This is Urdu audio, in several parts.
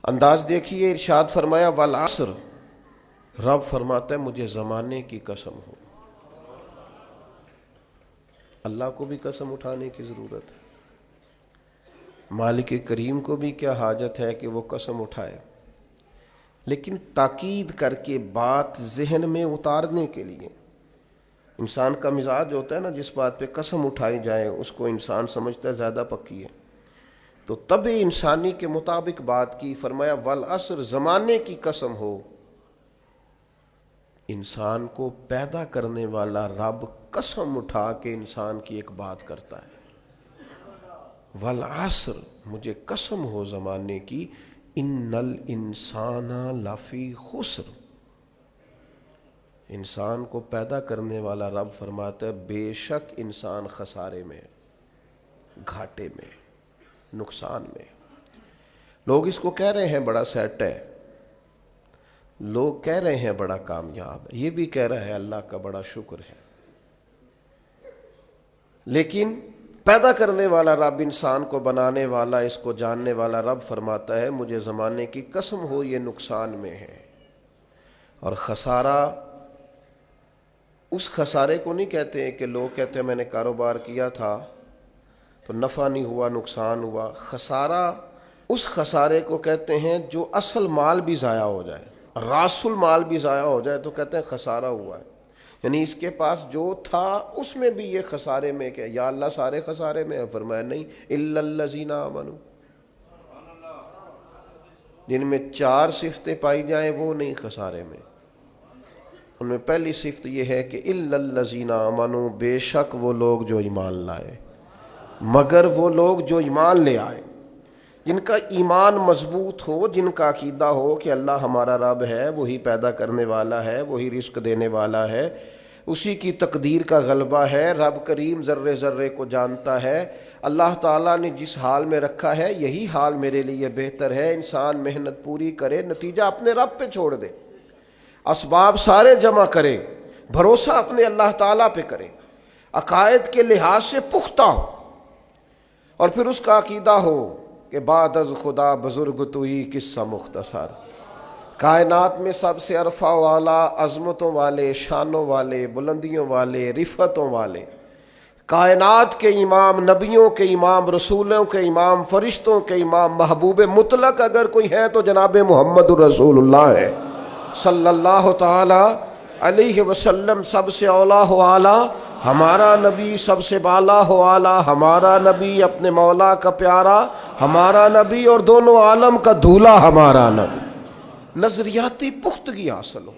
انداز دیکھیے، ارشاد فرمایا والعصر، رب فرماتا ہے مجھے زمانے کی قسم ہو۔ اللہ کو بھی قسم اٹھانے کی ضرورت ہے، مالک کریم کو بھی کیا حاجت ہے کہ وہ قسم اٹھائے، لیکن تاکید کر کے بات ذہن میں اتارنے کے لیے۔ انسان کا مزاج ہوتا ہے نا، جس بات پہ قسم اٹھائی جائے اس کو انسان سمجھتا ہے زیادہ پکی ہے، تو طبع انسانی کے مطابق بات کی، فرمایا والعصر، زمانے کی قسم ہو۔ انسان کو پیدا کرنے والا رب قسم اٹھا کے انسان کی ایک بات کرتا ہے، والعصر، مجھے قسم ہو زمانے کی، ان الانسان لفی خسر، انسان کو پیدا کرنے والا رب فرماتا ہے بے شک انسان خسارے میں، گھاٹے میں، نقصان میں۔ لوگ اس کو کہہ رہے ہیں بڑا سیٹ ہے، لوگ کہہ رہے ہیں بڑا کامیاب ہے، یہ بھی کہہ رہا ہے اللہ کا بڑا شکر ہے، لیکن پیدا کرنے والا رب، انسان کو بنانے والا، اس کو جاننے والا رب فرماتا ہے مجھے زمانے کی قسم ہو یہ نقصان میں ہے۔ اور خسارہ، اس خسارے کو نہیں کہتے ہیں کہ لوگ کہتے ہیں میں نے کاروبار کیا تھا تو نفع نہیں ہوا، نقصان ہوا۔ خسارہ اس خسارے کو کہتے ہیں جو اصل مال بھی ضائع ہو جائے، راس المال بھی ضائع ہو جائے تو کہتے ہیں خسارہ ہوا ہے، یعنی اس کے پاس جو تھا اس میں بھی یہ خسارے میں، کہ یا اللہ سارے خسارے میں ہے؟ فرمایا نہیں، الا الذین آمنوا، جن میں 4 صفتیں پائی جائیں وہ نہیں خسارے میں۔ ان میں پہلی صفت یہ ہے کہ الا الذین آمنوا، بے شک وہ لوگ جو ایمان لائے، مگر وہ لوگ جو ایمان لے آئے، جن کا ایمان مضبوط ہو، جن کا عقیدہ ہو کہ اللہ ہمارا رب ہے، وہی پیدا کرنے والا ہے، وہی رزق دینے والا ہے، اسی کی تقدیر کا غلبہ ہے، رب کریم ذرے ذرے کو جانتا ہے، اللہ تعالیٰ نے جس حال میں رکھا ہے یہی حال میرے لیے بہتر ہے۔ انسان محنت پوری کرے، نتیجہ اپنے رب پہ چھوڑ دے، اسباب سارے جمع کرے، بھروسہ اپنے اللہ تعالیٰ پہ کرے، عقائد کے لحاظ سے پختہ ہو، اور پھر اس کا عقیدہ ہو کہ بعد از خدا بزرگ تو ہی قصہ مختصر، کائنات میں سب سے عرفہ والا، عظمتوں والے، شانوں والے، بلندیوں والے، رفتوں والے، کائنات کے امام، نبیوں کے امام، رسولوں کے امام، فرشتوں کے امام، محبوب مطلق اگر کوئی ہے تو جناب محمد الرسول اللہ ہے صلی اللہ تعالی علیہ وسلم۔ سب سے اولا ہو اعلیٰ ہمارا نبی، سب سے بالا ہو اعلیٰ ہمارا نبی، اپنے مولا کا پیارا ہمارا نبی، اور دونوں عالم کا دھولا ہمارا نبی۔ نظریاتی پختگی حاصل ہو،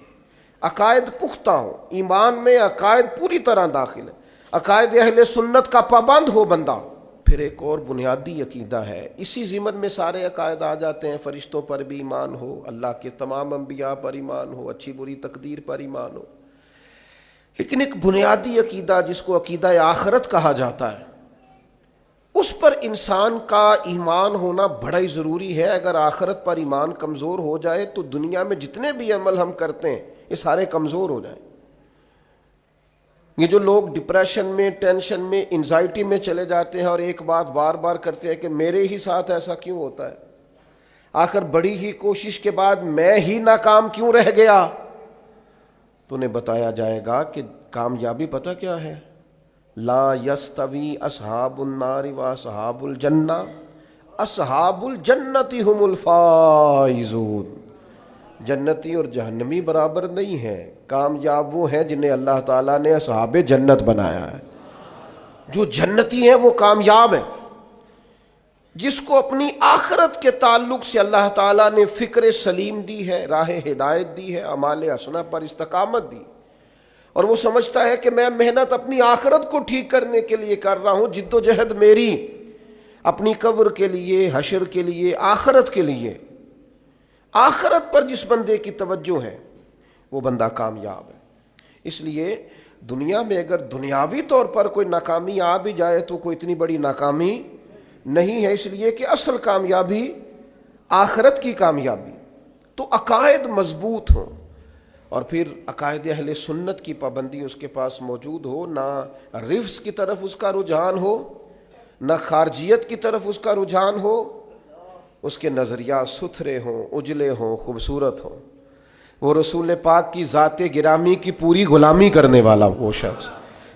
عقائد پختہ ہو، ایمان میں عقائد پوری طرح داخل ہے، عقائد اہل سنت کا پابند ہو بندہ۔ پھر ایک اور بنیادی عقیدہ ہے، اسی ضمن میں سارے عقائد آ جاتے ہیں، فرشتوں پر بھی ایمان ہو، اللہ کے تمام انبیاء پر ایمان ہو، اچھی بری تقدیر پر ایمان ہو، لیکن ایک بنیادی عقیدہ جس کو عقیدہ آخرت کہا جاتا ہے، اس پر انسان کا ایمان ہونا بڑا ہی ضروری ہے۔ اگر آخرت پر ایمان کمزور ہو جائے تو دنیا میں جتنے بھی عمل ہم کرتے ہیں یہ سارے کمزور ہو جائیں۔ یہ جو لوگ ڈپریشن میں، ٹینشن میں، انزائٹی میں چلے جاتے ہیں اور ایک بات بار بار کرتے ہیں کہ میرے ہی ساتھ ایسا کیوں ہوتا ہے، آخر بڑی ہی کوشش کے بعد میں ہی ناکام کیوں رہ گیا، تو انہیں بتایا جائے گا کہ کامیابی پتہ کیا ہے؟ لا یستوی اصحاب النار و اصحاب الجنہ، اصحاب الجنت هم الفائزون، جنتی اور جہنمی برابر نہیں ہیں، کامیاب وہ ہیں جنہیں اللہ تعالیٰ نے اصحاب جنت بنایا ہے۔ جو جنتی ہیں وہ کامیاب ہیں، جس کو اپنی آخرت کے تعلق سے اللہ تعالیٰ نے فکر سلیم دی ہے، راہ ہدایت دی ہے، اعمال حسنہ پر استقامت دی، اور وہ سمجھتا ہے کہ میں محنت اپنی آخرت کو ٹھیک کرنے کے لیے کر رہا ہوں، جد و جہد میری اپنی قبر کے لیے، حشر کے لیے، آخرت کے لیے۔ آخرت پر جس بندے کی توجہ ہے وہ بندہ کامیاب ہے۔ اس لیے دنیا میں اگر دنیاوی طور پر کوئی ناکامی آ بھی جائے تو کوئی اتنی بڑی ناکامی نہیں ہے، اس لیے کہ اصل کامیابی آخرت کی کامیابی۔ تو عقائد مضبوط ہوں، اور پھر عقائد اہل سنت کی پابندی اس کے پاس موجود ہو، نہ رفض کی طرف اس کا رجحان ہو، نہ خارجیت کی طرف اس کا رجحان ہو، اس کے نظریات ستھرے ہوں، اجلے ہوں، خوبصورت ہوں، وہ رسول پاک کی ذات گرامی کی پوری غلامی کرنے والا وہ شخص،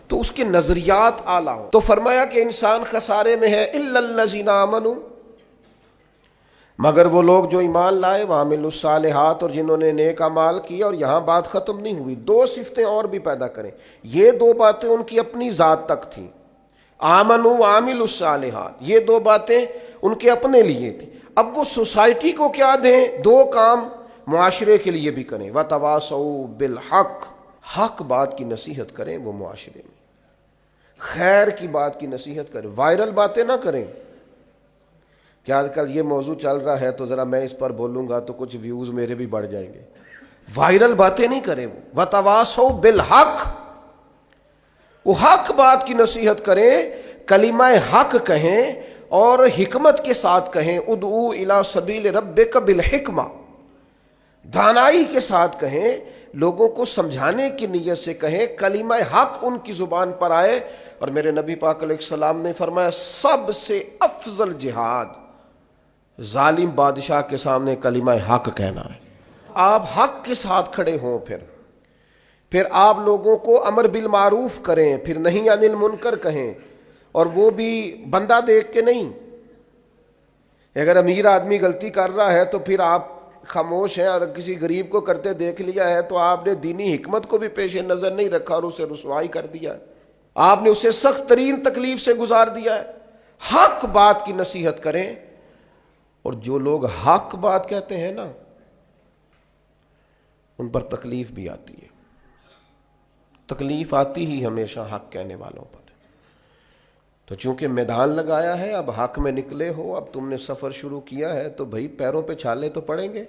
تو اس کے نظریات اعلیٰ ہوں۔ تو فرمایا کہ انسان خسارے میں ہے الا الذین آمنوا، مگر وہ لوگ جو ایمان لائے، وعملوا الصالحات، اور جنہوں نے نیک اعمال کیا۔ اور یہاں بات ختم نہیں ہوئی، دو صفتیں اور بھی پیدا کریں۔ یہ دو باتیں ان کی اپنی ذات تک تھیں، آمنوا وعملوا الصالحات، یہ دو باتیں ان کے اپنے لیے تھیں۔ اب وہ سوسائٹی کو کیا دیں؟ دو کام معاشرے کے لیے بھی کریں، وتواصوا بالحق، حق بات کی نصیحت کریں وہ معاشرے میں، خیر کی بات کی نصیحت کریں، وائرل باتیں نہ کریں۔ کہ آج کل یہ موضوع چل رہا ہے تو ذرا میں اس پر بولوں گا تو کچھ ویوز میرے بھی بڑھ جائیں گے، وائرل باتیں نہیں کریں وہ، وتواصوا بالحق، وہ حق بات کی نصیحت کریں، کلمہ حق کہیں اور حکمت کے ساتھ کہیں، ادعو الی سبیل ربک بالحکمہ، دانائی کے ساتھ کہیں، لوگوں کو سمجھانے کی نیت سے کہیں، کلمہ حق ان کی زبان پر آئے۔ اور میرے نبی پاک علیہ السلام نے فرمایا سب سے افضل جہاد ظالم بادشاہ کے سامنے کلمہ حق کہنا ہے۔ آپ حق کے ساتھ کھڑے ہوں، پھر آپ لوگوں کو امر بالمعروف کریں، پھر نہی عن المنکر کہیں، اور وہ بھی بندہ دیکھ کے نہیں۔ اگر امیر آدمی غلطی کر رہا ہے تو پھر آپ خاموش ہیں، اور کسی غریب کو کرتے دیکھ لیا ہے تو آپ نے دینی حکمت کو بھی پیش نظر نہیں رکھا اور اسے رسوائی کر دیا ہے، آپ نے اسے سخت ترین تکلیف سے گزار دیا ہے۔ حق بات کی نصیحت کریں، اور جو لوگ حق بات کہتے ہیں نا ان پر تکلیف بھی آتی ہے، تکلیف آتی ہی ہمیشہ حق کہنے والوں پر۔ تو چونکہ میدان لگایا ہے، اب حق میں نکلے ہو، اب تم نے سفر شروع کیا ہے تو بھائی پیروں پہ چھالے تو پڑیں گے،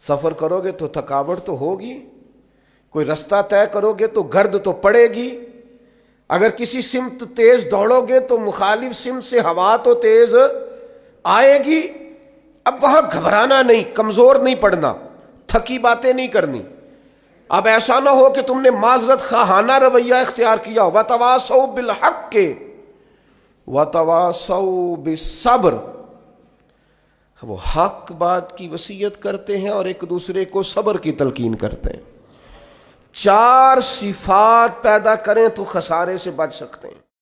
سفر کرو گے تو تھکاوٹ تو ہوگی، کوئی رستہ طے کرو گے تو گرد تو پڑے گی، اگر کسی سمت تیز دوڑو گے تو مخالف سمت سے ہوا تو تیز آئے گی۔ اب وہاں گھبرانا نہیں، کمزور نہیں پڑنا، تھکی باتیں نہیں کرنی۔ اب ایسا نہ ہو کہ تم نے معذرت خواہانہ رویہ اختیار کیا، وتواصوا بالحق وتواصوا بالصبر، وہ حق بات کی وصیت کرتے ہیں اور ایک دوسرے کو صبر کی تلقین کرتے ہیں۔ چار صفات پیدا کریں تو خسارے سے بچ سکتے ہیں۔